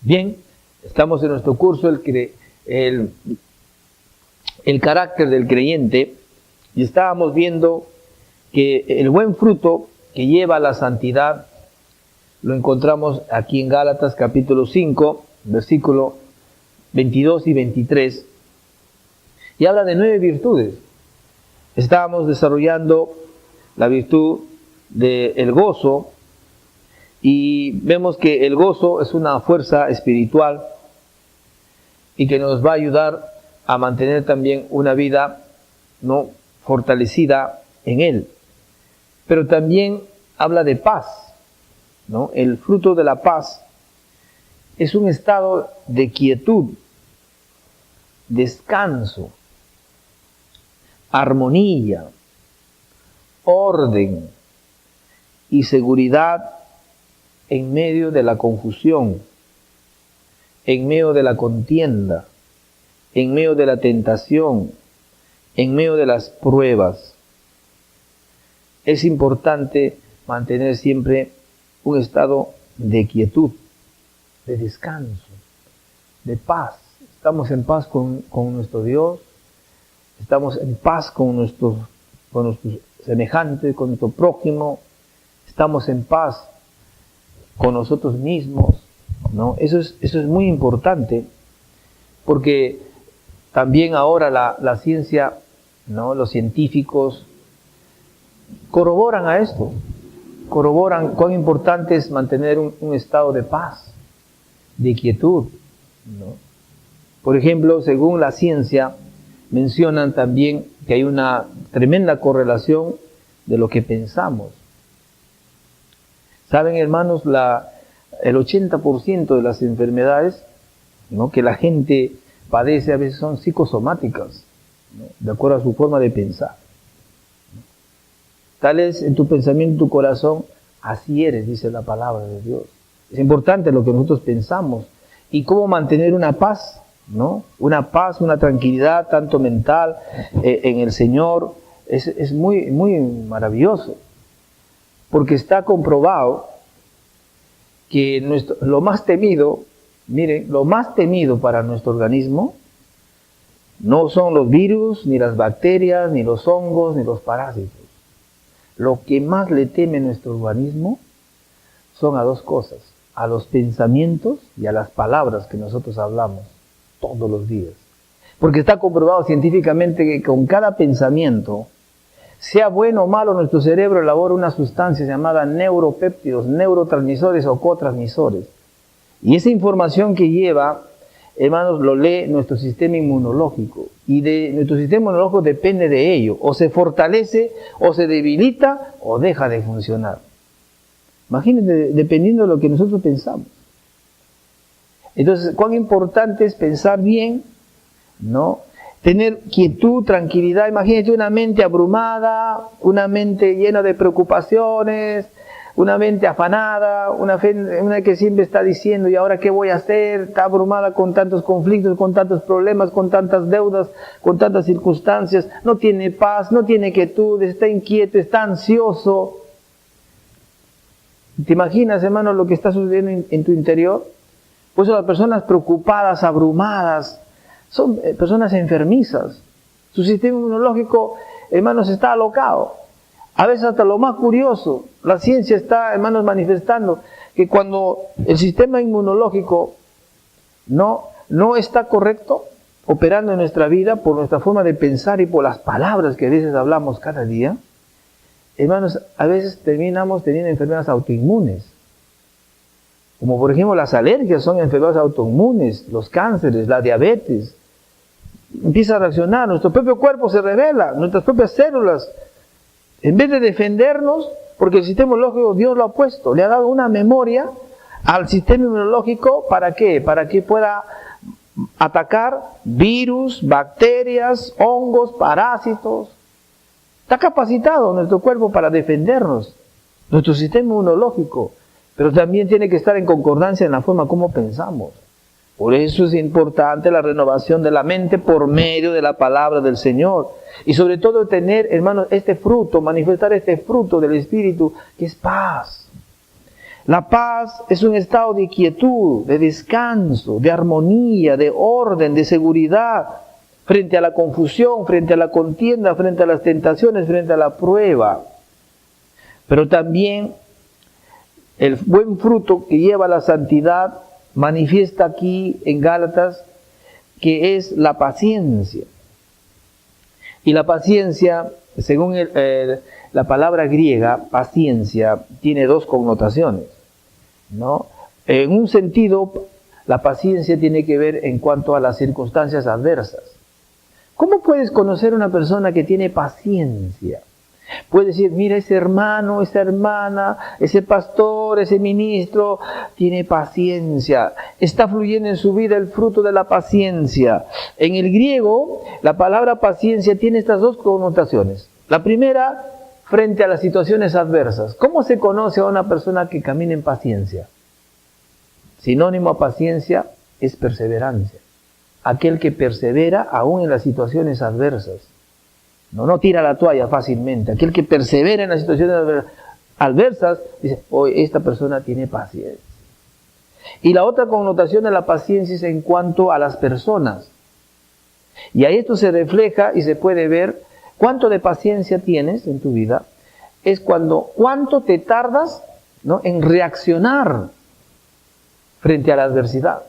Bien, estamos en nuestro curso el carácter del creyente y estábamos viendo que el buen fruto que lleva a la santidad lo encontramos aquí en Gálatas capítulo 5, versículo 22 y 23, y habla de 9 virtudes. Estábamos desarrollando la virtud del gozo, y vemos que el gozo es una fuerza espiritual y que nos va a ayudar a mantener también una vida no fortalecida en él. Pero también habla de paz, ¿no? El fruto de la paz es un estado de quietud, descanso, armonía, orden y seguridad en medio de la confusión, en medio de la contienda, en medio de la tentación, en medio de las pruebas. Es importante mantener siempre un estado de quietud, de descanso, de paz. Estamos en paz con nuestro Dios, estamos en paz con nuestros semejantes, con nuestro prójimo, estamos en paz con nosotros mismos, ¿no? Eso es muy importante, porque también ahora la ciencia, ¿no? Los científicos corroboran a esto, corroboran cuán importante es mantener un estado de paz, de quietud, ¿no? Por ejemplo, según la ciencia, mencionan también que hay una tremenda correlación de lo que pensamos. Saben, hermanos, el 80% de las enfermedades, ¿no?, que la gente padece a veces son psicosomáticas, ¿no?, de acuerdo a su forma de pensar. Tal es en tu pensamiento, en tu corazón, así eres, dice la palabra de Dios. Es importante lo que nosotros pensamos y cómo mantener una paz, ¿no? Una paz, una tranquilidad, tanto mental, en el Señor, es muy, muy maravilloso. Porque está comprobado que lo más temido, miren, lo más temido para nuestro organismo no son los virus, ni las bacterias, ni los hongos, ni los parásitos. Lo que más le teme nuestro organismo son a dos cosas: a los pensamientos y a las palabras que nosotros hablamos todos los días. Porque está comprobado científicamente que con cada pensamiento, sea bueno o malo, nuestro cerebro elabora una sustancia llamada neuropéptidos, neurotransmisores o cotransmisores. Y esa información que lleva, hermanos, lo lee nuestro sistema inmunológico. Y de nuestro sistema inmunológico depende de ello. O se fortalece, o se debilita, o deja de funcionar. Imagínense, dependiendo de lo que nosotros pensamos. Entonces, cuán importante es pensar bien, ¿no? Tener quietud, tranquilidad. Imagínate una mente abrumada, una mente llena de preocupaciones, una mente afanada, una que siempre está diciendo, ¿y ahora qué voy a hacer? Está abrumada con tantos conflictos, con tantos problemas, con tantas deudas, con tantas circunstancias. No tiene paz, no tiene quietud, está inquieto, está ansioso. ¿Te imaginas, hermano, lo que está sucediendo en tu interior? Pues las personas preocupadas, abrumadas, son personas enfermizas. Su sistema inmunológico, hermanos, está alocado. A veces hasta lo más curioso, la ciencia está, hermanos, manifestando que cuando el sistema inmunológico no está correcto, operando en nuestra vida por nuestra forma de pensar y por las palabras que a veces hablamos cada día, hermanos, a veces terminamos teniendo enfermedades autoinmunes. Como por ejemplo las alergias son enfermedades autoinmunes, los cánceres, la diabetes. Empieza a reaccionar, nuestro propio cuerpo se revela, nuestras propias células, en vez de defendernos, porque el sistema inmunológico Dios lo ha puesto, le ha dado una memoria al sistema inmunológico, ¿para qué? Para que pueda atacar virus, bacterias, hongos, parásitos. Está capacitado nuestro cuerpo para defendernos, nuestro sistema inmunológico, pero también tiene que estar en concordancia en la forma como pensamos. Por eso es importante la renovación de la mente por medio de la palabra del Señor. Y sobre todo tener, hermanos, este fruto, manifestar este fruto del Espíritu, que es paz. La paz es un estado de quietud, de descanso, de armonía, de orden, de seguridad, frente a la confusión, frente a la contienda, frente a las tentaciones, frente a la prueba. Pero también el buen fruto que lleva la santidad manifiesta aquí en Gálatas, que es la paciencia. Y la paciencia, según la palabra griega, paciencia, tiene dos connotaciones, ¿no? En un sentido, la paciencia tiene que ver en cuanto a las circunstancias adversas. ¿Cómo puedes conocer a una persona que tiene paciencia? Puedes decir, mira, ese hermano, esa hermana, ese pastor, ese ministro, tiene paciencia. Está fluyendo en su vida el fruto de la paciencia. En el griego, la palabra paciencia tiene estas dos connotaciones. La primera, frente a las situaciones adversas. ¿Cómo se conoce a una persona que camina en paciencia? Sinónimo a paciencia es perseverancia. Aquel que persevera aún en las situaciones adversas. No tira la toalla fácilmente. Aquel que persevera en las situaciones adversas, dice, hoy esta persona tiene paciencia. Y la otra connotación de la paciencia es en cuanto a las personas. Y ahí esto se refleja y se puede ver cuánto de paciencia tienes en tu vida. Es cuánto te tardas, ¿no?, en reaccionar frente a la adversidad.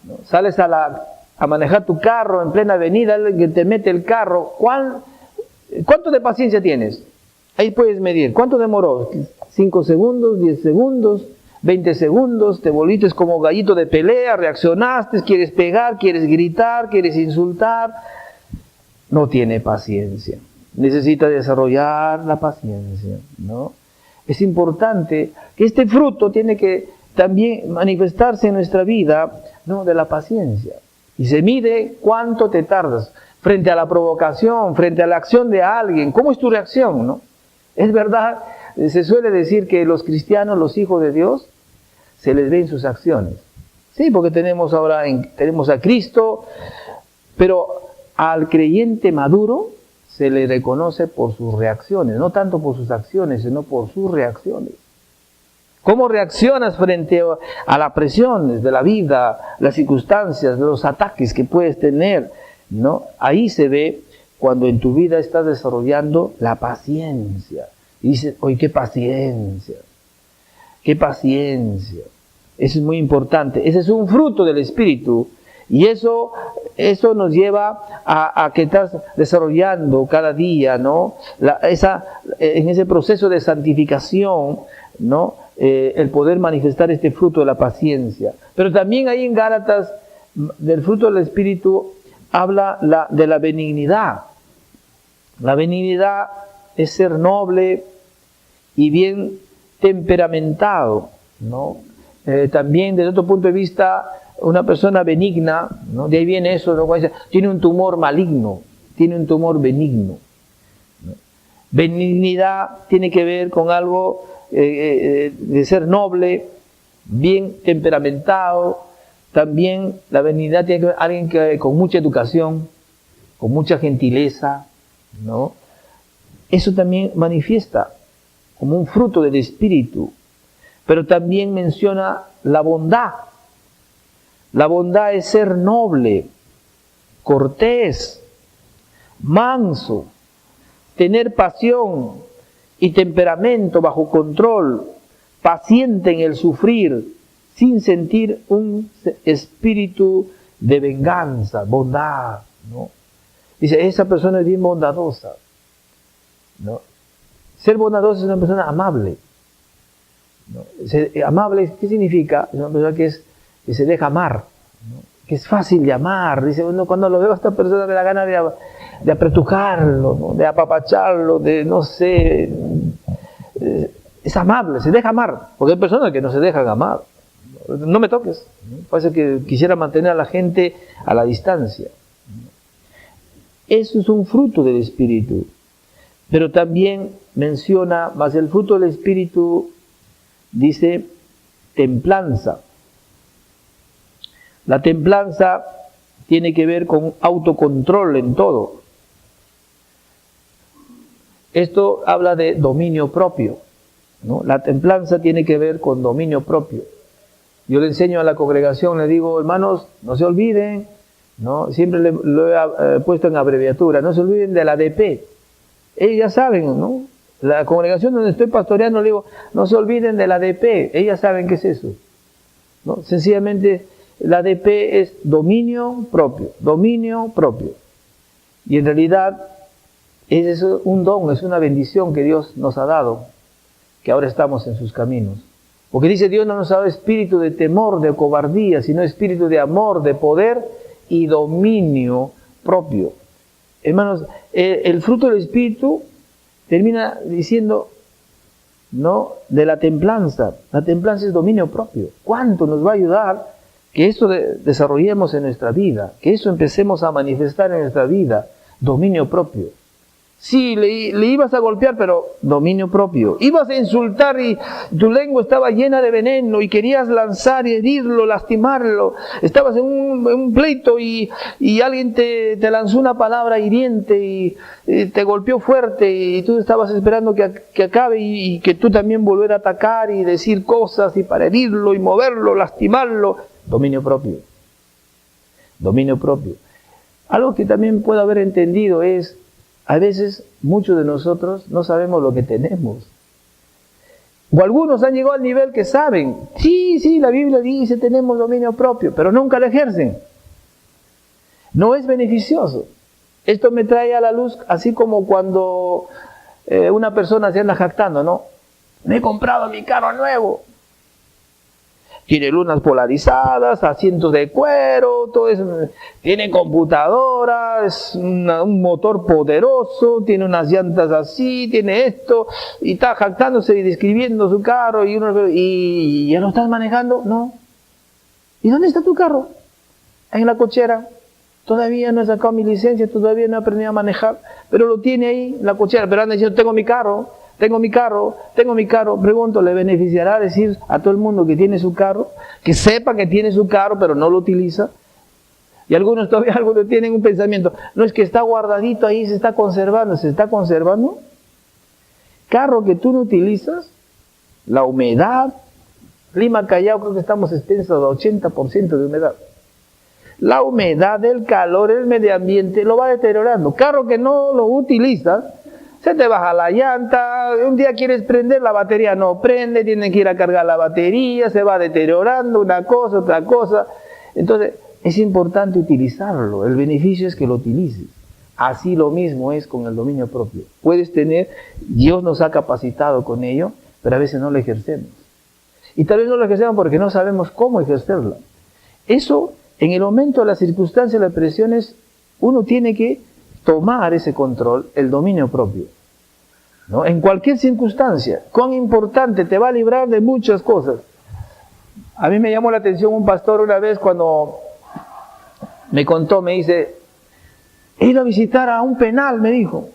¿No? Sales a manejar tu carro en plena avenida, alguien que te mete el carro. ¿Cuánto de paciencia tienes? Ahí puedes medir. ¿Cuánto demoró? 5 segundos, 10 segundos, 20 segundos, te volviste como gallito de pelea, reaccionaste, quieres pegar, quieres gritar, quieres insultar. No tiene paciencia. Necesita desarrollar la paciencia, ¿no? Es importante que este fruto tiene que también manifestarse en nuestra vida, ¿no?, de la paciencia. Y se mide cuánto te tardas frente a la provocación, frente a la acción de alguien. ¿Cómo es tu reacción, no? Es verdad, se suele decir que los cristianos, los hijos de Dios, se les ve en sus acciones. Sí, porque tenemos a Cristo, pero al creyente maduro se le reconoce por sus reacciones, no tanto por sus acciones, sino por sus reacciones. ¿Cómo reaccionas frente a las presiones de la vida, las circunstancias, los ataques que puedes tener, ¿no? Ahí se ve cuando en tu vida estás desarrollando la paciencia. Y dices, oye, qué paciencia, qué paciencia. Eso es muy importante. Ese es un fruto del Espíritu. Y eso nos lleva a que estás desarrollando cada día, ¿no? En ese proceso de santificación, ¿no? El poder manifestar este fruto de la paciencia. Pero también ahí en Gálatas, del fruto del Espíritu, habla de la benignidad. La benignidad es ser noble y bien temperamentado, ¿no? También desde otro punto de vista, una persona benigna, ¿no? De ahí viene eso, ¿no? Tiene un tumor maligno, tiene un tumor benigno, ¿no? Benignidad tiene que ver con algo de ser noble, bien temperamentado. También la benignidad tiene que ver con alguien que con mucha educación, con mucha gentileza, ¿no? Eso también manifiesta como un fruto del Espíritu. Pero también menciona la bondad. La bondad es ser noble, cortés, manso, tener pasión y temperamento bajo control, paciente en el sufrir, sin sentir un espíritu de venganza, bondad, ¿no? Dice, esa persona es bien bondadosa, ¿no? Ser bondadoso es una persona amable, ¿no? Amable, ¿qué significa? Es una persona que se deja amar, ¿no? Que es fácil de amar. Dice, bueno, cuando lo veo a esta persona me da ganas de apretujarlo, ¿no? De apapacharlo, de no sé, es amable, se deja amar, porque hay personas que no se dejan amar. No me toques, ¿no? Parece que quisiera mantener a la gente a la distancia. Eso es un fruto del Espíritu. Pero también menciona, más el fruto del Espíritu, dice templanza. La templanza tiene que ver con autocontrol en todo. Esto habla de dominio propio. ¿no? La templanza tiene que ver con dominio propio. Yo le enseño a la congregación, le digo, hermanos, no se olviden, ¿no? Siempre lo he puesto en abreviatura, no se olviden de la ADP. Ellos ya saben, ¿no? La congregación donde estoy pastoreando, le digo, no se olviden de la ADP, ellas saben qué es eso, ¿no? Sencillamente, la ADP es dominio propio, dominio propio. Y en realidad, es un don, es una bendición que Dios nos ha dado, que ahora estamos en sus caminos. Porque dice, Dios no nos ha dado espíritu de temor, de cobardía, sino espíritu de amor, de poder y dominio propio. Hermanos, el fruto del espíritu termina diciendo, ¿no?, de la templanza. La templanza es dominio propio. ¿Cuánto nos va a ayudar que esto desarrollemos en nuestra vida? Que eso empecemos a manifestar en nuestra vida. Dominio propio. Sí, le ibas a golpear, pero dominio propio. Ibas a insultar y tu lengua estaba llena de veneno y querías lanzar y herirlo, lastimarlo. Estabas en un pleito y alguien te lanzó una palabra hiriente y te golpeó fuerte y tú estabas esperando que acabe y que tú también volver a atacar y decir cosas y para herirlo y moverlo, lastimarlo. Dominio propio. Dominio propio. Algo que también puedo haber entendido es, a veces muchos de nosotros no sabemos lo que tenemos. O algunos han llegado al nivel que saben, sí, la Biblia dice tenemos dominio propio, pero nunca lo ejercen. No es beneficioso. Esto me trae a la luz, así como cuando una persona se anda jactando, ¿no? Me he comprado mi carro nuevo. Tiene lunas polarizadas, asientos de cuero, todo eso. Tiene computadora, es un motor poderoso, tiene unas llantas así, tiene esto, y está jactándose y describiendo su carro, y ya lo estás manejando, ¿no? ¿Y dónde está tu carro? En la cochera. Todavía no he sacado mi licencia, todavía no he aprendido a manejar, pero lo tiene ahí, en la cochera, pero anda diciendo, tengo mi carro. Pregunto, ¿le beneficiará decir a todo el mundo que tiene su carro? Que sepa que tiene su carro, pero no lo utiliza. Y algunos tienen un pensamiento, no, es que está guardadito ahí, se está conservando. Carro que tú no utilizas, la humedad, clima Callao, creo que estamos extensos a 80% de humedad. La humedad, el calor, el medio ambiente, lo va deteriorando. Carro que no lo utilizas, se te baja la llanta, un día quieres prender, la batería no prende, tienes que ir a cargar la batería, se va deteriorando una cosa, otra cosa. Entonces, es importante utilizarlo, el beneficio es que lo utilices. Así lo mismo es con el dominio propio. Puedes tener, Dios nos ha capacitado con ello, pero a veces no lo ejercemos. Y tal vez no lo ejercemos porque no sabemos cómo ejercerlo. Eso, en el momento de las circunstancias, las presiones, uno tiene que tomar ese control, el dominio propio, ¿no? En cualquier circunstancia, cuán importante, te va a librar de muchas cosas. A mí me llamó la atención un pastor una vez cuando me contó, me dice, he ido a visitar a un penal, me dijo.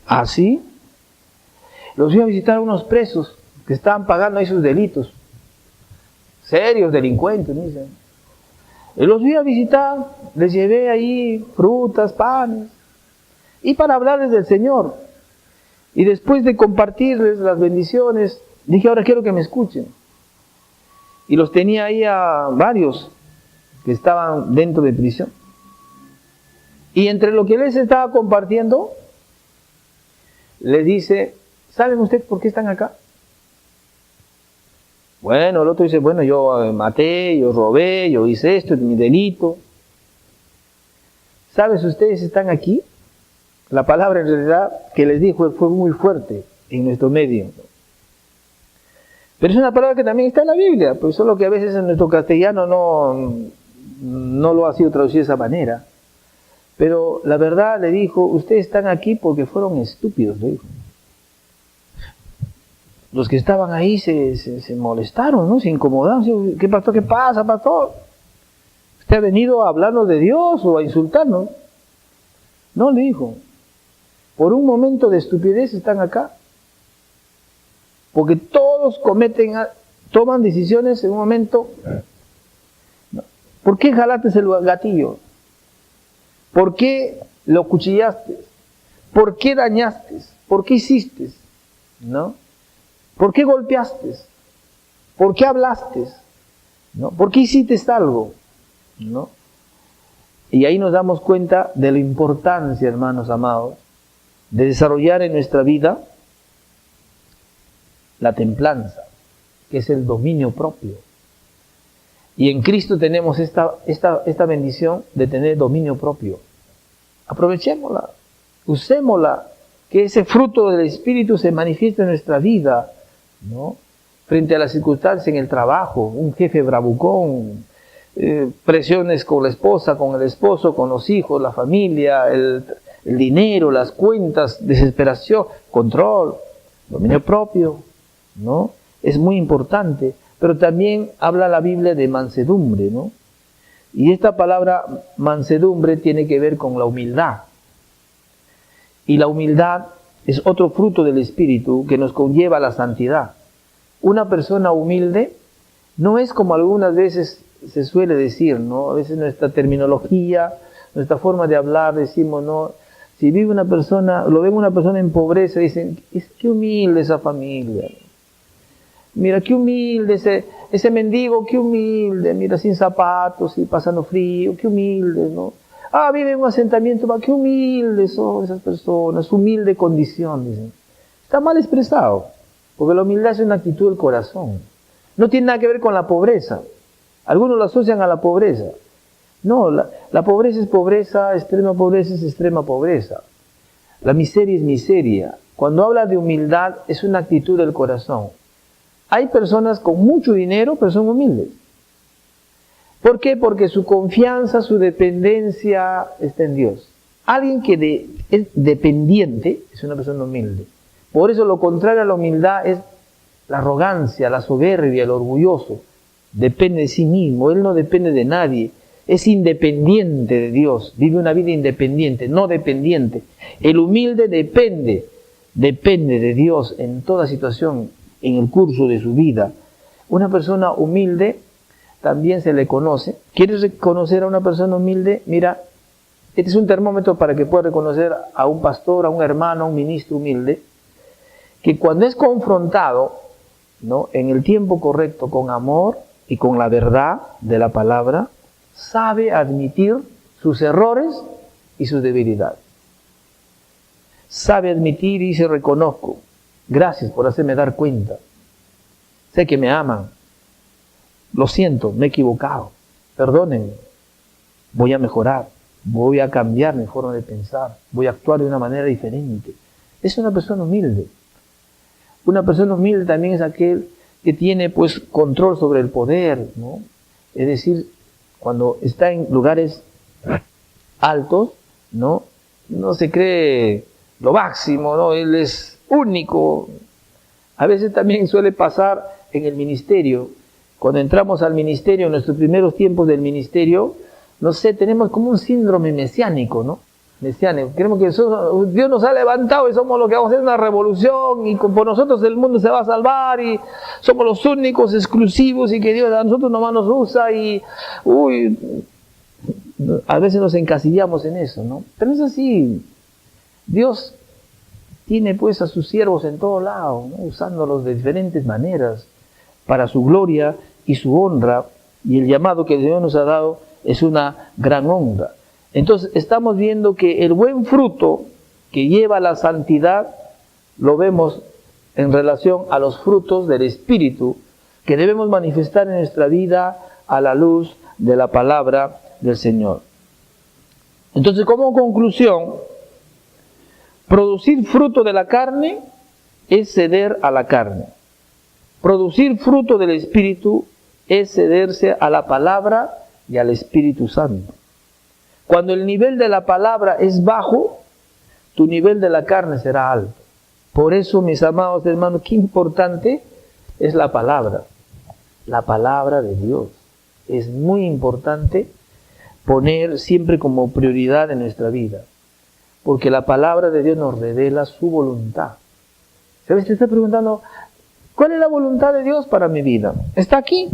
¿Ah, sí? Los fui a visitar a unos presos que estaban pagando ahí sus delitos, serios delincuentes, me dicen. Y los fui a visitar, les llevé ahí frutas, panes, y para hablarles del Señor. Y después de compartirles las bendiciones, dije, ahora quiero que me escuchen. Y los tenía ahí a varios que estaban dentro de prisión. Y entre lo que les estaba compartiendo, les dice, ¿saben ustedes por qué están acá? Bueno, el otro dice, bueno, yo maté, yo robé, yo hice esto, es mi delito. ¿Sabes? Ustedes están aquí. La palabra en realidad que les dijo fue muy fuerte en nuestro medio. Pero es una palabra que también está en la Biblia, pues solo que a veces en nuestro castellano no lo ha sido traducido de esa manera. Pero la verdad le dijo, ustedes están aquí porque fueron estúpidos, le dijo. Los que estaban ahí se molestaron, ¿no? Se incomodaron. ¿Qué pastor? ¿Qué pasa, pastor? ¿Usted ha venido a hablarnos de Dios o a insultarnos? No, le dijo. Por un momento de estupidez están acá. Porque todos toman decisiones en un momento. ¿Por qué jalaste el gatillo? ¿Por qué lo cuchillaste? ¿Por qué dañaste? ¿Por qué hiciste? ¿No? ¿Por qué golpeaste? ¿Por qué hablaste? ¿No? ¿Por qué hiciste algo? ¿No? Y ahí nos damos cuenta de la importancia, hermanos amados, de desarrollar en nuestra vida la templanza, que es el dominio propio. Y en Cristo tenemos esta bendición de tener dominio propio. Aprovechémosla, usémosla, que ese fruto del Espíritu se manifieste en nuestra vida, ¿no? Frente a las circunstancias en el trabajo, un jefe bravucón, presiones con la esposa, con el esposo, con los hijos, la familia, el dinero, las cuentas, desesperación, control, dominio propio, ¿no? Es muy importante, pero también habla la Biblia de mansedumbre, ¿no? Y esta palabra mansedumbre tiene que ver con la humildad. Y la humildad es otro fruto del Espíritu que nos conlleva a la santidad. Una persona humilde no es como algunas veces se suele decir, ¿no? A veces nuestra terminología, nuestra forma de hablar, decimos, ¿no? Si vive una persona, lo ven una persona en pobreza, dicen, qué humilde esa familia. Mira, qué humilde ese mendigo, qué humilde, mira, sin zapatos y pasando frío, qué humilde, ¿no? Ah, vive en un asentamiento, qué humildes son esas personas, humilde condición, dicen. Está mal expresado, porque la humildad es una actitud del corazón. No tiene nada que ver con la pobreza. Algunos lo asocian a la pobreza. No, la pobreza es pobreza, extrema pobreza es extrema pobreza. La miseria es miseria. Cuando habla de humildad, es una actitud del corazón. Hay personas con mucho dinero, pero son humildes. ¿Por qué? Porque su confianza, su dependencia está en Dios. Alguien que es dependiente es una persona humilde. Por eso lo contrario a la humildad es la arrogancia, la soberbia, el orgulloso. Depende de sí mismo, él no depende de nadie. Es independiente de Dios, vive una vida independiente, no dependiente. El humilde depende de Dios en toda situación, en el curso de su vida. Una persona humilde también se le conoce. ¿Quieres reconocer a una persona humilde? Mira, este es un termómetro para que puedas reconocer a un pastor, a un hermano, a un ministro humilde, que cuando es confrontado, ¿no?, en el tiempo correcto, con amor y con la verdad de la palabra, sabe admitir sus errores y sus debilidades. Sabe admitir y dice, reconozco, gracias por hacerme dar cuenta. Sé que me aman. Lo siento, me he equivocado. Perdónenme. Voy a mejorar. Voy a cambiar mi forma de pensar. Voy a actuar de una manera diferente. Es una persona humilde. Una persona humilde también es aquel que tiene, pues, control sobre el poder, ¿no? Es decir, cuando está en lugares altos, ¿no? No se cree lo máximo, ¿no? Él es único. A veces también suele pasar en el ministerio. Cuando entramos al ministerio, en nuestros primeros tiempos del ministerio, no sé, tenemos como un síndrome mesiánico, ¿no? Mesiánico. Creemos que Dios nos ha levantado y somos los que vamos a hacer una revolución y por nosotros el mundo se va a salvar y somos los únicos exclusivos y que Dios a nosotros nomás nos usa y, a veces nos encasillamos en eso, ¿no? Pero es así. Dios tiene pues a sus siervos en todo lado, ¿no?, usándolos de diferentes maneras para su gloria y su honra, y el llamado que el Señor nos ha dado es una gran honra. Entonces estamos viendo que el buen fruto que lleva a la santidad lo vemos en relación a los frutos del Espíritu que debemos manifestar en nuestra vida a la luz de la palabra del Señor. Entonces, como conclusión, producir fruto de la carne es ceder a la carne. Producir fruto del Espíritu es cederse a la palabra y al Espíritu Santo. Cuando el nivel de la palabra es bajo, tu nivel de la carne será alto. Por eso, mis amados hermanos, qué importante es la palabra de Dios. Es muy importante poner siempre como prioridad en nuestra vida, porque la palabra de Dios nos revela su voluntad. ¿Sabes? Te estoy preguntando, ¿cuál es la voluntad de Dios para mi vida? Está aquí,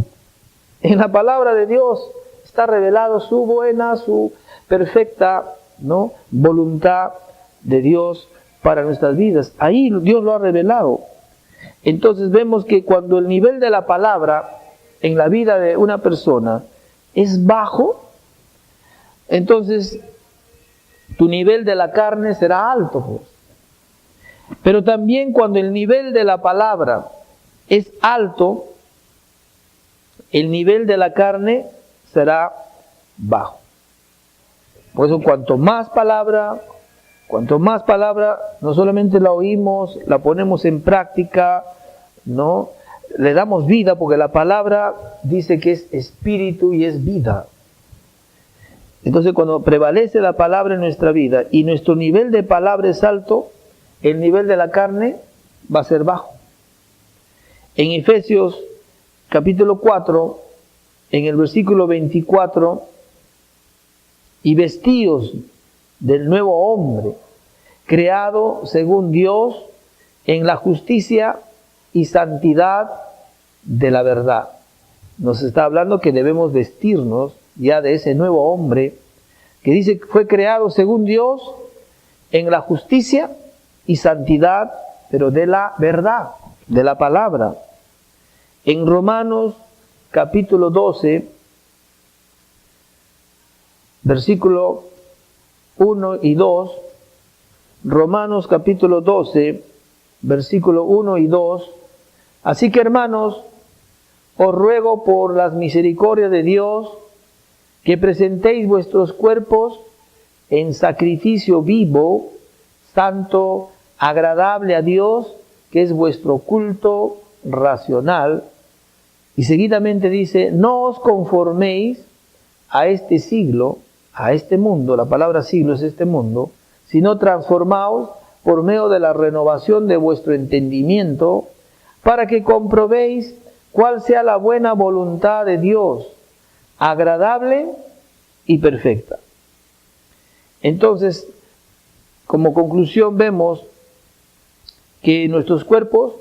en la palabra de Dios está revelado su buena, su perfecta, ¿no?, voluntad de Dios para nuestras vidas. Ahí Dios lo ha revelado. Entonces vemos que cuando el nivel de la palabra en la vida de una persona es bajo, entonces tu nivel de la carne será alto, pues. Pero también cuando el nivel de la palabra es alto, el nivel de la carne será bajo. Por eso cuanto más palabra, no solamente la oímos, la ponemos en práctica, ¿no? Le damos vida, porque la palabra dice que es espíritu y es vida. Entonces cuando prevalece la palabra en nuestra vida y nuestro nivel de palabra es alto, el nivel de la carne va a ser bajo. En Efesios capítulo 4, en el versículo 24, y vestíos del nuevo hombre, creado según Dios en la justicia y santidad de la verdad. Nos está hablando que debemos vestirnos ya de ese nuevo hombre, que dice que fue creado según Dios en la justicia y santidad, pero de la verdad, de la palabra. En Romanos capítulo 12, versículo 1 y 2, Romanos capítulo 12, versículo 1 y 2, así que hermanos, os ruego por las misericordias de Dios, que presentéis vuestros cuerpos en sacrificio vivo, santo, agradable a Dios, que es vuestro culto racional. Y seguidamente dice, no os conforméis a este siglo, a este mundo, la palabra siglo es este mundo, sino transformaos por medio de la renovación de vuestro entendimiento, para que comprobéis cuál sea la buena voluntad de Dios, agradable y perfecta. Entonces, como conclusión vemos que nuestros cuerpos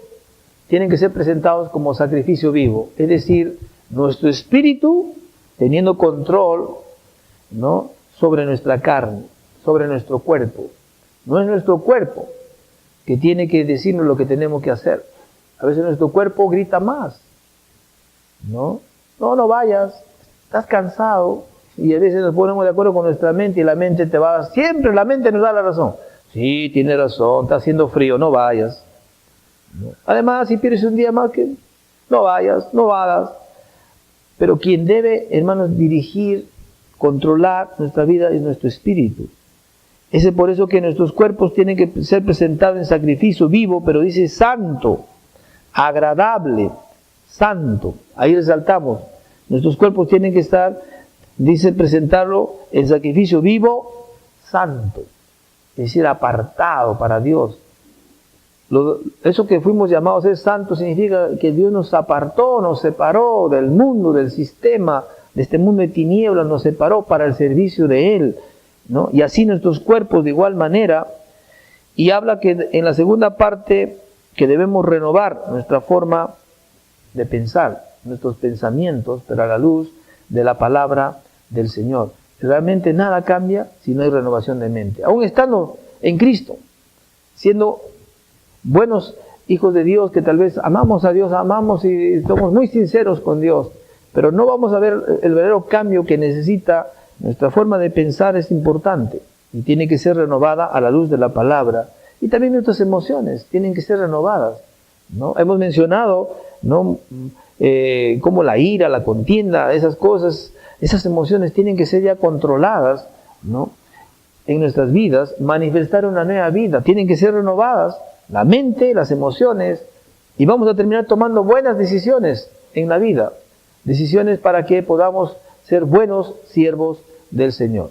tienen que ser presentados como sacrificio vivo, es decir, nuestro espíritu teniendo control, ¿no?, sobre nuestra carne, sobre nuestro cuerpo. No es nuestro cuerpo que tiene que decirnos lo que tenemos que hacer. A veces nuestro cuerpo grita más, ¿no? No vayas, estás cansado. Y a veces nos ponemos de acuerdo con nuestra mente y la mente te va a dar, siempre la mente nos da la razón. Sí, tiene razón, está haciendo frío, no vayas. ¿No? Además, si pierdes un día más, que no vayas, no hagas. Pero quien debe, hermanos, dirigir, controlar nuestra vida es nuestro espíritu. Es por eso que nuestros cuerpos tienen que ser presentados en sacrificio vivo, pero dice santo, agradable, santo. Ahí resaltamos, nuestros cuerpos tienen que estar, dice, presentarlo en sacrificio vivo, santo, es decir, apartado para Dios. Eso que fuimos llamados a ser santos significa que Dios nos apartó, nos separó del mundo, del sistema, de este mundo de tinieblas, nos separó para el servicio de Él, ¿no? Y así nuestros cuerpos de igual manera. Y habla que en la segunda parte que debemos renovar nuestra forma de pensar, nuestros pensamientos, pero a la luz de la palabra del Señor. Realmente nada cambia si no hay renovación de mente. Aún estando en Cristo, siendo buenos hijos de Dios, que tal vez amamos a Dios, amamos y somos muy sinceros con Dios, pero no vamos a ver el verdadero cambio que necesita. Nuestra forma de pensar es importante y tiene que ser renovada a la luz de la palabra. Y también nuestras emociones tienen que ser renovadas, ¿no? Hemos mencionado, ¿no?, como la ira, la contienda, esas cosas, esas emociones tienen que ser ya controladas, ¿no?, en nuestras vidas, manifestar una nueva vida, tienen que ser renovadas la mente, las emociones, y vamos a terminar tomando buenas decisiones en la vida, decisiones para que podamos ser buenos siervos del Señor.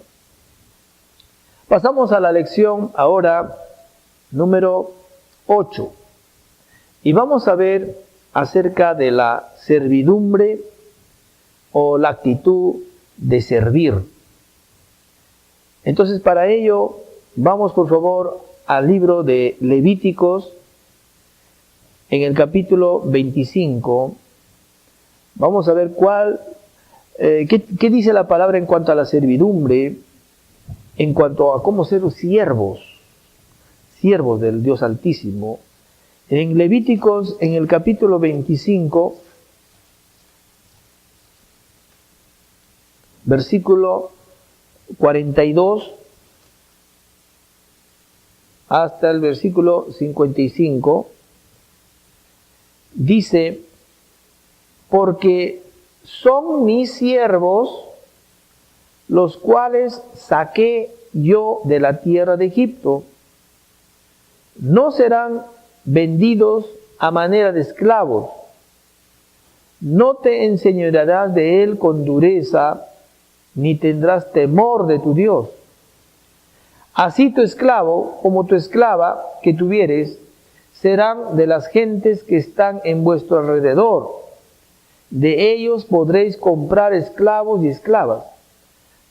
Pasamos a la lección ahora número 8 y vamos a ver acerca de la servidumbre o la actitud de servir. Entonces, para ello vamos por favor al libro de Levíticos, en el capítulo 25. Vamos a ver qué dice la palabra en cuanto a la servidumbre, en cuanto a cómo ser siervos del Dios Altísimo. En Levíticos, en el capítulo 25, versículo 42 hasta el versículo 55, dice: porque son mis siervos los cuales saqué yo de la tierra de Egipto. No serán vendidos a manera de esclavos. No te enseñorearás de él con dureza, ni tendrás temor de tu Dios. Así tu esclavo como tu esclava que tuvieres serán de las gentes que están en vuestro alrededor. De ellos podréis comprar esclavos y esclavas.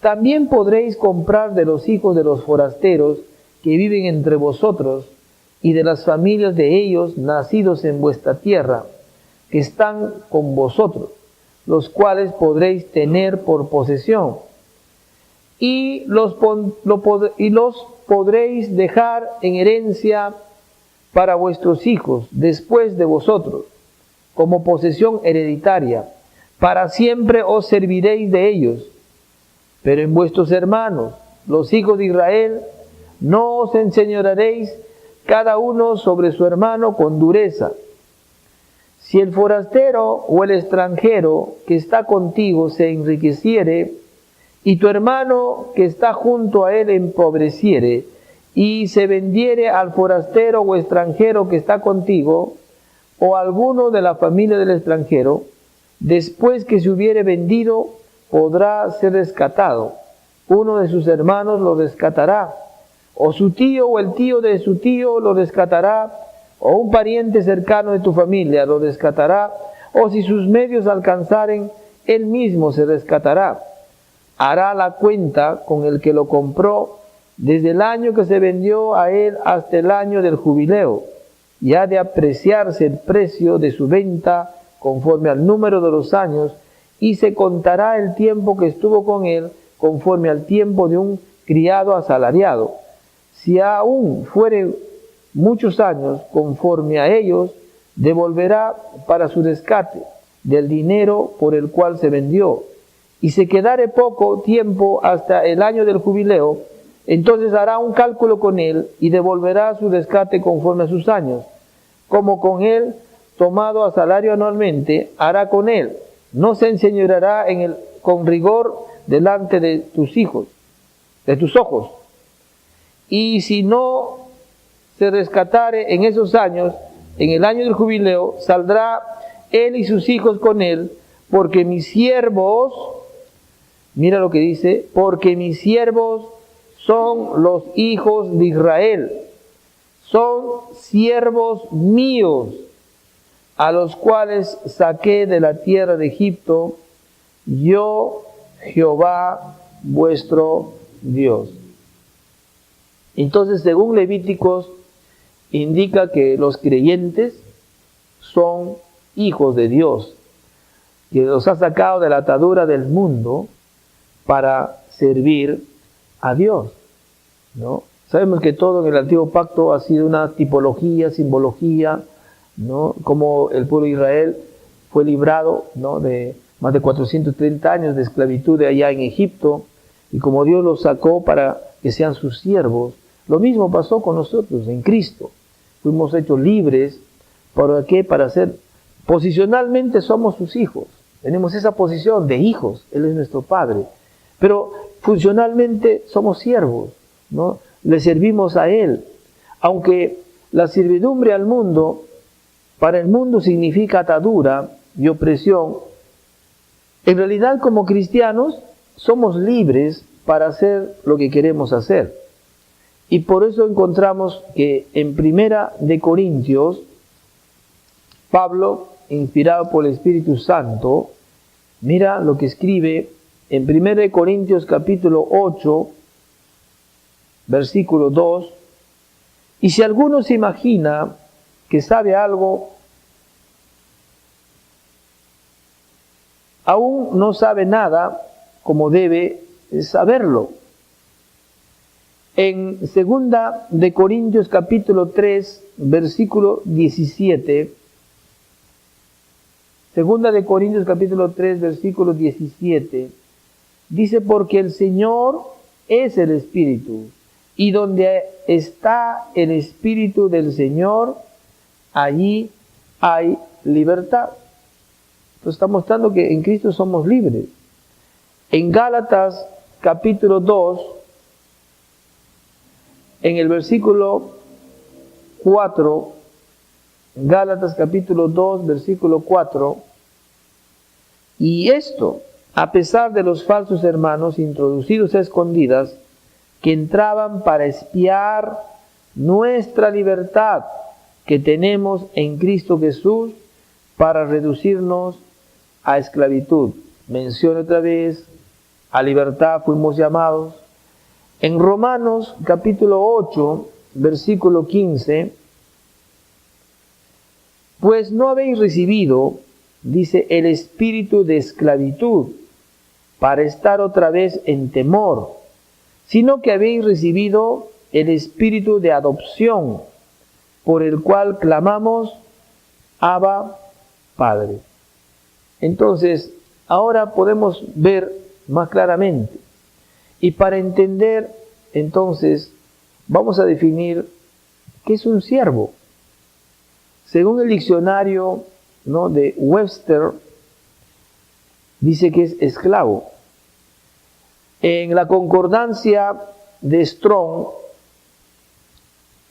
También podréis comprar de los hijos de los forasteros que viven entre vosotros y de las familias de ellos nacidos en vuestra tierra, que están con vosotros, los cuales podréis tener por posesión. Y los podréis dejar en herencia para vuestros hijos después de vosotros, como posesión hereditaria. Para siempre os serviréis de ellos. Pero en vuestros hermanos, los hijos de Israel, no os enseñorearéis cada uno sobre su hermano con dureza. Si el forastero o el extranjero que está contigo se enriqueciere, y tu hermano que está junto a él empobreciere, y se vendiere al forastero o extranjero que está contigo, o alguno de la familia del extranjero, después que se hubiere vendido, podrá ser rescatado. Uno de sus hermanos lo rescatará, o su tío o el tío de su tío lo rescatará, o un pariente cercano de tu familia lo rescatará, o si sus medios alcanzaren, él mismo se rescatará. Hará la cuenta con el que lo compró desde el año que se vendió a él hasta el año del jubileo, y ha de apreciarse el precio de su venta conforme al número de los años, y se contará el tiempo que estuvo con él conforme al tiempo de un criado asalariado. Si aún fuere muchos años, conforme a ellos, devolverá para su rescate del dinero por el cual se vendió. Y se quedare poco tiempo hasta el año del jubileo, entonces hará un cálculo con él y devolverá su rescate conforme a sus años. Como con él, tomado a salario anualmente, hará con él. No se enseñoreará con rigor delante de tus hijos, de tus ojos. Y si no se rescatare en esos años, en el año del jubileo, saldrá él y sus hijos con él, porque mis siervos, mira lo que dice, porque mis siervos son los hijos de Israel, son siervos míos, a los cuales saqué de la tierra de Egipto, yo, Jehová, vuestro Dios. Entonces, según Levíticos, indica que los creyentes son hijos de Dios, que los ha sacado de la atadura del mundo para servir a Dios, ¿no? Sabemos que todo en el Antiguo Pacto ha sido una tipología, simbología, ¿no? Como el pueblo de Israel fue librado, ¿no?, de más de 430 años de esclavitud de allá en Egipto, y como Dios los sacó para que sean sus siervos, lo mismo pasó con nosotros en Cristo. Fuimos hechos libres. ¿Para qué? Para ser, posicionalmente somos sus hijos. Tenemos esa posición de hijos. Él es nuestro Padre. Pero funcionalmente somos siervos, ¿no? Le servimos a Él. Aunque la servidumbre al mundo, para el mundo significa atadura y opresión, en realidad como cristianos somos libres para hacer lo que queremos hacer. Y por eso encontramos que en Primera de Corintios, Pablo, inspirado por el Espíritu Santo, mira lo que escribe en Primera de Corintios capítulo 8, versículo 2, y si alguno se imagina que sabe algo, aún no sabe nada como debe saberlo. En segunda de Corintios capítulo 3, versículo 17, segunda de Corintios capítulo 3, versículo 17, dice, porque el Señor es el Espíritu, y donde está el Espíritu del Señor, allí hay libertad. Entonces está mostrando que en Cristo somos libres. En Gálatas capítulo 2, en el versículo 4, Gálatas capítulo 2, versículo 4, y esto, a pesar de los falsos hermanos introducidos a escondidas, que entraban para espiar nuestra libertad que tenemos en Cristo Jesús para reducirnos a esclavitud. Menciono otra vez, a libertad fuimos llamados. En Romanos capítulo 8, versículo 15, pues no habéis recibido, dice, el espíritu de esclavitud para estar otra vez en temor, sino que habéis recibido el espíritu de adopción, por el cual clamamos, Abba, Padre. Entonces, ahora podemos ver más claramente. Y para entender, entonces, vamos a definir qué es un siervo. Según el diccionario, ¿no?, de Webster, dice que es esclavo. En la concordancia de Strong,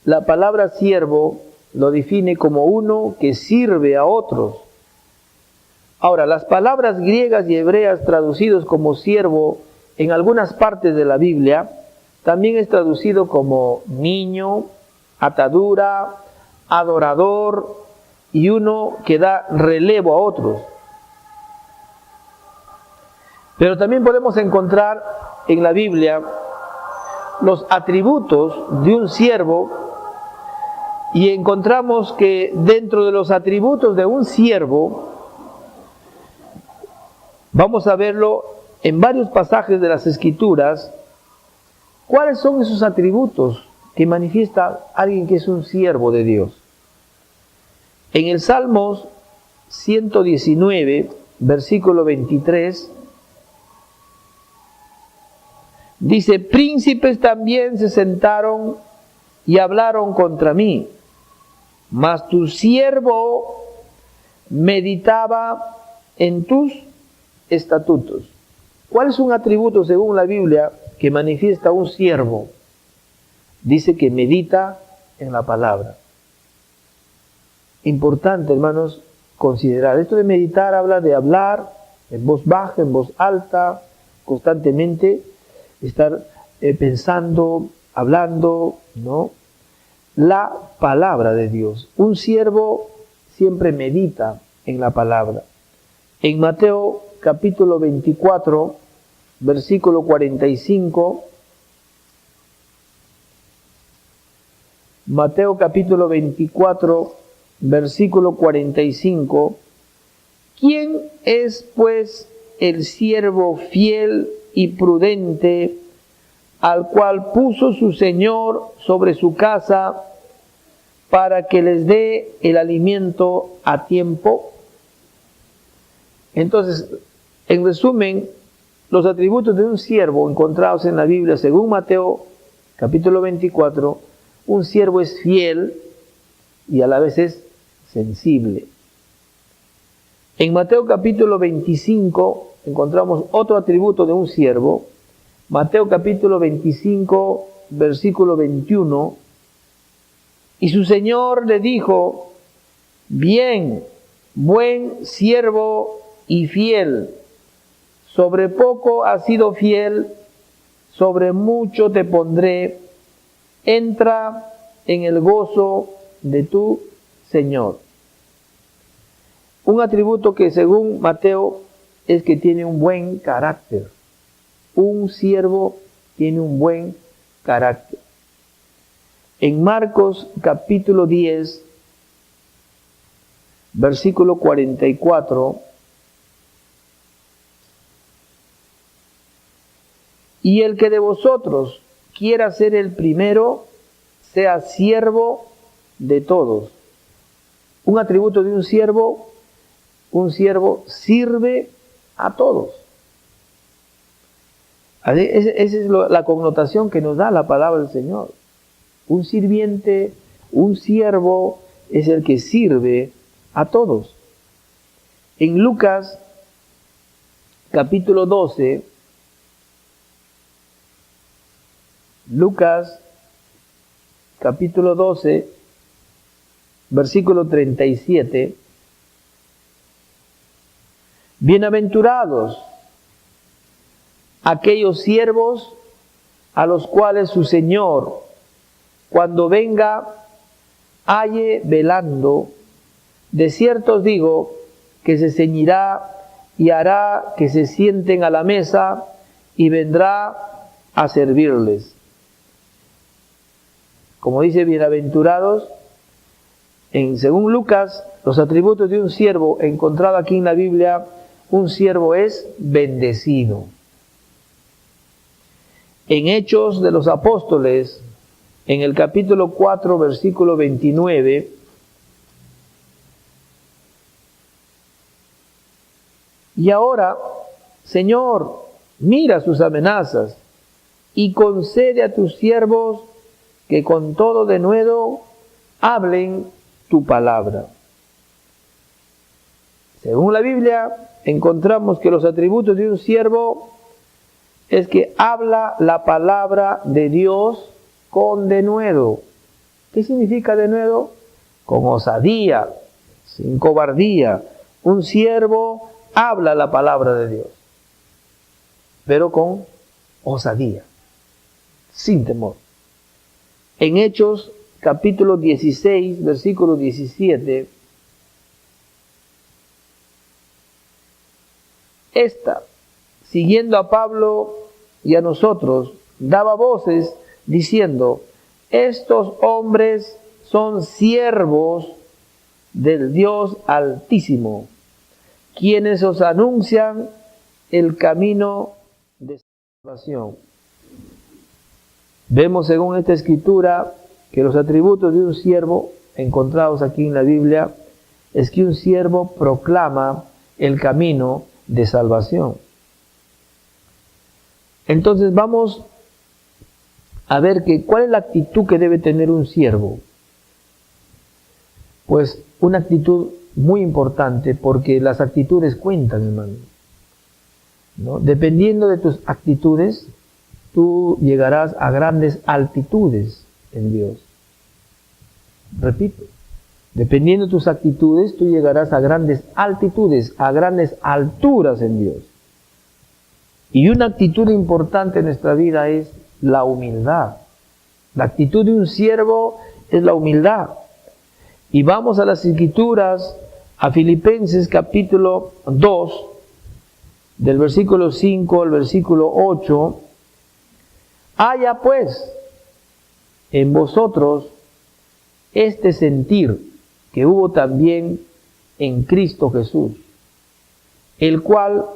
la palabra siervo lo define como uno que sirve a otros. Ahora, las palabras griegas y hebreas traducidos como siervo en algunas partes de la Biblia, también es traducido como niño, atadura, adorador y uno que da relevo a otros. Pero también podemos encontrar en la Biblia los atributos de un siervo y encontramos que dentro de los atributos de un siervo, vamos a verlo en varios pasajes de las Escrituras, cuáles son esos atributos que manifiesta alguien que es un siervo de Dios. En el Salmos 119, versículo 23, dice, príncipes también se sentaron y hablaron contra mí, mas tu siervo meditaba en tus estatutos. ¿Cuál es un atributo según la Biblia que manifiesta un siervo? Dice que medita en la palabra. Importante, hermanos, considerar. Esto de meditar habla de hablar en voz baja, en voz alta, constantemente, estar pensando, hablando, ¿no?, la palabra de Dios. Un siervo siempre medita en la palabra. En Mateo capítulo 24, versículo 45, Mateo capítulo 24, versículo 45, ¿quién es pues el siervo fiel y prudente al cual puso su Señor sobre su casa para que les dé el alimento a tiempo? Entonces, en resumen, los atributos de un siervo encontrados en la Biblia, según Mateo capítulo 24, un siervo es fiel y a la vez es sensible. En Mateo capítulo 25 encontramos otro atributo de un siervo. Mateo capítulo 25, versículo 21. Y su Señor le dijo, bien, buen siervo y fiel, sobre poco has sido fiel, sobre mucho te pondré, entra en el gozo de tu Señor. Un atributo que según Mateo es que tiene un buen carácter. Un siervo tiene un buen carácter. En Marcos capítulo 10, versículo 44, y el que de vosotros quiera ser el primero, sea siervo de todos. Un atributo de un siervo sirve a todos. Esa es la connotación que nos da la palabra del Señor. Un sirviente, un siervo, es el que sirve a todos. En Lucas, capítulo 12, versículo 37, bienaventurados aquellos siervos a los cuales su Señor, cuando venga, halle velando. De cierto os digo que se ceñirá y hará que se sienten a la mesa y vendrá a servirles. Como dice bienaventurados, según Lucas, los atributos de un siervo encontrado aquí en la Biblia, un siervo es bendecido. En Hechos de los Apóstoles, en el capítulo 4, versículo 29, y ahora, Señor, mira sus amenazas y concede a tus siervos que con todo denuedo hablen tu palabra. Según la Biblia, encontramos que los atributos de un siervo es que habla la palabra de Dios con denuedo. ¿Qué significa denuedo? Con osadía, sin cobardía. Un siervo habla la palabra de Dios, pero con osadía, sin temor. En Hechos, capítulo 16, versículo 17, siguiendo a Pablo y a nosotros, daba voces diciendo: estos hombres son siervos del Dios Altísimo, quienes os anuncian el camino de salvación. Vemos según esta escritura que los atributos de un siervo encontrados aquí en la Biblia es que un siervo proclama el camino de salvación. Entonces vamos a ver cuál es la actitud que debe tener un siervo. Pues una actitud muy importante, porque las actitudes cuentan, hermano, ¿no? Dependiendo de tus actitudes, tú llegarás a grandes altitudes en Dios. Repito, dependiendo de tus actitudes, tú llegarás a grandes altitudes, a grandes alturas en Dios. Y una actitud importante en nuestra vida es la humildad. La actitud de un siervo es la humildad. Y vamos a las Escrituras, a Filipenses capítulo 2, del versículo 5 al versículo 8. Haya pues en vosotros este sentir que hubo también en Cristo Jesús, el cual,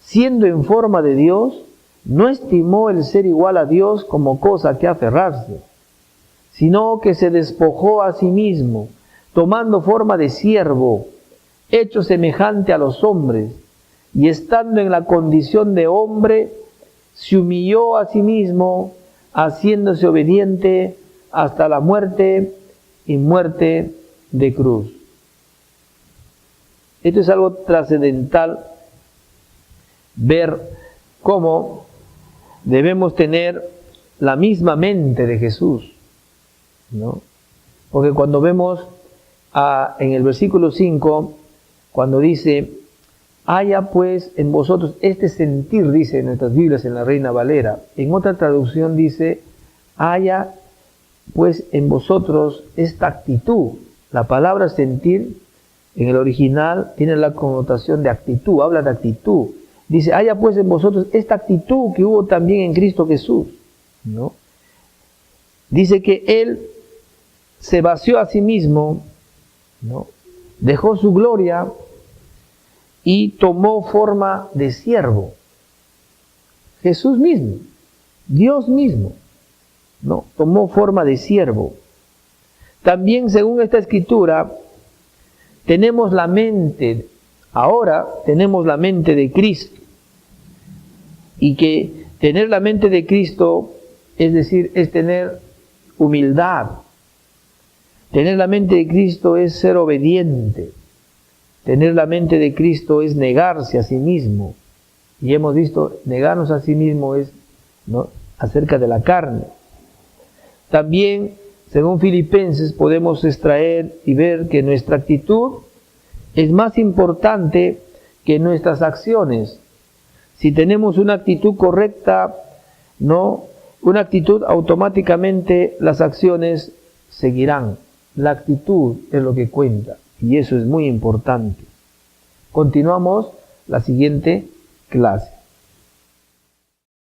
siendo en forma de Dios, no estimó el ser igual a Dios como cosa que aferrarse, sino que se despojó a sí mismo, tomando forma de siervo, hecho semejante a los hombres, y estando en la condición de hombre, se humilló a sí mismo, haciéndose obediente hasta la muerte y muerte de cruz. Esto es algo trascendental, ver cómo debemos tener la misma mente de Jesús, ¿no? Porque cuando vemos en el versículo 5, cuando dice: haya pues en vosotros este sentir, dice en nuestras Biblias, en la Reina Valera. En otra traducción dice: haya pues en vosotros esta actitud. La palabra sentir en el original tiene la connotación de actitud, habla de actitud. Dice: haya pues en vosotros esta actitud que hubo también en Cristo Jesús, ¿no? Dice que Él se vació a sí mismo, ¿no? Dejó su gloria y tomó forma de siervo. Jesús mismo, Dios mismo, ¿no? Tomó forma de siervo. También, según esta escritura, tenemos la mente, ahora tenemos la mente de Cristo. Y que tener la mente de Cristo, es decir, es tener humildad. Tener la mente de Cristo es ser obediente. Tener la mente de Cristo es negarse a sí mismo. Y hemos visto, negarnos a sí mismo es, ¿no?, acerca de la carne. También, según Filipenses, podemos extraer y ver que nuestra actitud es más importante que nuestras acciones. Si tenemos una actitud correcta, ¿no?, una actitud, automáticamente las acciones seguirán. La actitud es lo que cuenta y eso es muy importante. Continuamos la siguiente clase.